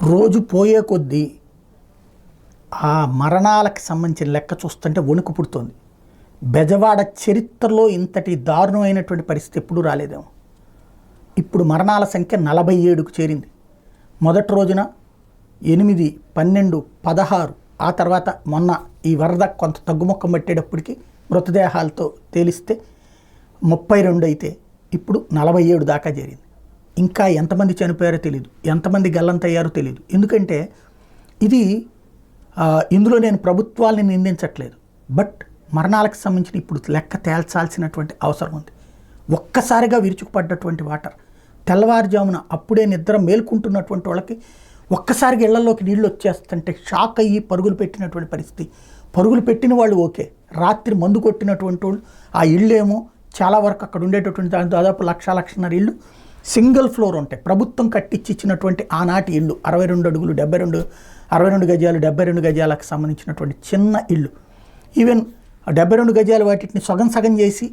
రోజు పోయే కొద్దీ ఆ మరణాలకు సంబంధించిన లెక్క చూస్తుంటే వణుకు పుడుతోంది. బెజవాడ చరిత్రలో ఇంతటి దారుణమైనటువంటి పరిస్థితి ఎప్పుడూ రాలేదేమో. ఇప్పుడు మరణాల సంఖ్య 47కు చేరింది. మొదటి రోజున 8, 12, 16, ఆ తర్వాత మొన్న ఈ వరద కొంత తగ్గుముఖం పట్టేటప్పటికి మృతదేహాలతో తేలిస్తే 32 అయితే ఇప్పుడు 47 దాకా చేరింది. ఇంకా ఎంతమంది చనిపోయారో తెలియదు, ఎంతమంది గల్లంతయ్యారో తెలియదు. ఎందుకంటే ఇది ఇందులో నేను ప్రభుత్వాలని నిందించట్లేదు, బట్ మరణాలకు సంబంధించిన ఇప్పుడు లెక్క తేల్చాల్సినటువంటి అవసరం ఉంది. ఒక్కసారిగా విరుచుకుపడ్డటువంటి వాటర్, తెల్లవారుజామున అప్పుడే నిద్ర మేల్కుంటున్నటువంటి వాళ్ళకి ఒక్కసారిగా ఇళ్లలోకి నీళ్లు వచ్చేస్తుంటే షాక్ అయ్యి పరుగులు పెట్టినటువంటి పరిస్థితి. పరుగులు పెట్టిన వాళ్ళు ఓకే, రాత్రి మందు కొట్టినటువంటి వాళ్ళు ఆ ఇళ్ళేమో చాలా వరకు అక్కడ ఉండేటటువంటి దాదాపు 1,00,000-1,50,000 ఇళ్ళు సింగిల్ ఫ్లోర్ ఉంటాయి. ప్రభుత్వం కట్టించి ఇచ్చినటువంటి ఆనాటి ఇళ్ళు 62 అడుగులు 62 గజాలు 72 గజాలకు సంబంధించినటువంటి చిన్న ఇళ్ళు. ఈవెన్ 72 గజాలు వాటిని సగం చేసి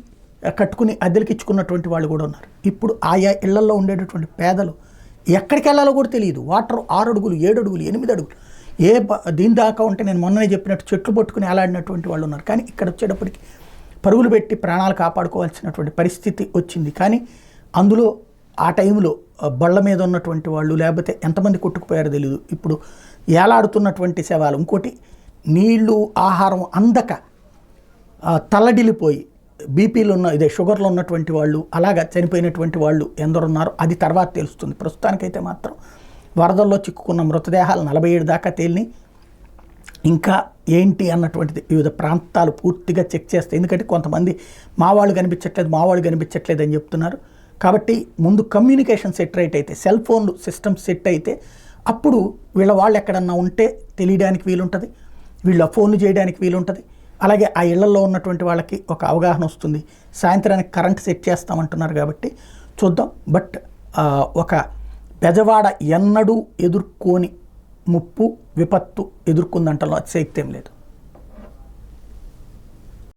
కట్టుకుని అద్దెలకిచ్చుకున్నటువంటి వాళ్ళు కూడా ఉన్నారు. ఇప్పుడు ఆయా ఇళ్లలో ఉండేటటువంటి పేదలు ఎక్కడికి వెళ్ళాలో కూడా తెలియదు. వాటర్ 6 అడుగులు 7 అడుగులు 8 అడుగులు దీని దాకా ఉంటే నేను మొన్ననే చెప్పినట్టు చెట్లు పట్టుకుని అలాడినటువంటి వాళ్ళు ఉన్నారు. కానీ ఇక్కడ వచ్చేటప్పటికి పరుగులు పెట్టి ప్రాణాలు కాపాడుకోవాల్సినటువంటి పరిస్థితి వచ్చింది. కానీ అందులో ఆ టైంలో బళ్ళ మీద ఉన్నటువంటి వాళ్ళు లేకపోతే ఎంతమంది కొట్టుకుపోయారో తెలియదు. ఇప్పుడు ఏలాడుతున్నటువంటి శవాలు, ఇంకోటి నీళ్లు ఆహారం అందక తల్లడిల్లిపోయి బీపీలు ఉన్న షుగర్లో ఉన్నటువంటి వాళ్ళు అలాగా చనిపోయినటువంటి వాళ్ళు ఎందరు ఉన్నారో అది తర్వాత తెలుస్తుంది. ప్రస్తుతానికైతే మాత్రం వరదల్లో చిక్కుకున్న మృతదేహాలు 47 దాకా తేలిని. ఇంకా ఏంటి అన్నటువంటిది వివిధ ప్రాంతాలు పూర్తిగా చెక్ చేస్తాయి. ఎందుకంటే కొంతమంది మా వాళ్ళు కనిపించట్లేదు అని చెప్తున్నారు. కాబట్టి ముందు కమ్యూనికేషన్ సెట్ రైట్ అయితే, సెల్ ఫోన్లు సిస్టమ్ సెట్ అయితే అప్పుడు వాళ్ళు ఎక్కడన్నా ఉంటే తెలియడానికి వీలుంటుంది, వీళ్ళ ఫోన్లు చేయడానికి వీలుంటుంది. అలాగే ఆ ఇళ్లలో ఉన్నటువంటి వాళ్ళకి ఒక అవగాహన వస్తుంది. సాయంత్రానికి కరెంట్ సెట్ చేస్తామంటున్నారు కాబట్టి చూద్దాం. బట్ ఒక బెజవాడ ఎన్నడూ ఎదుర్కోని ముప్పు విపత్తు ఎదుర్కొందంటలో అతిశయక్తి ఏం లేదు.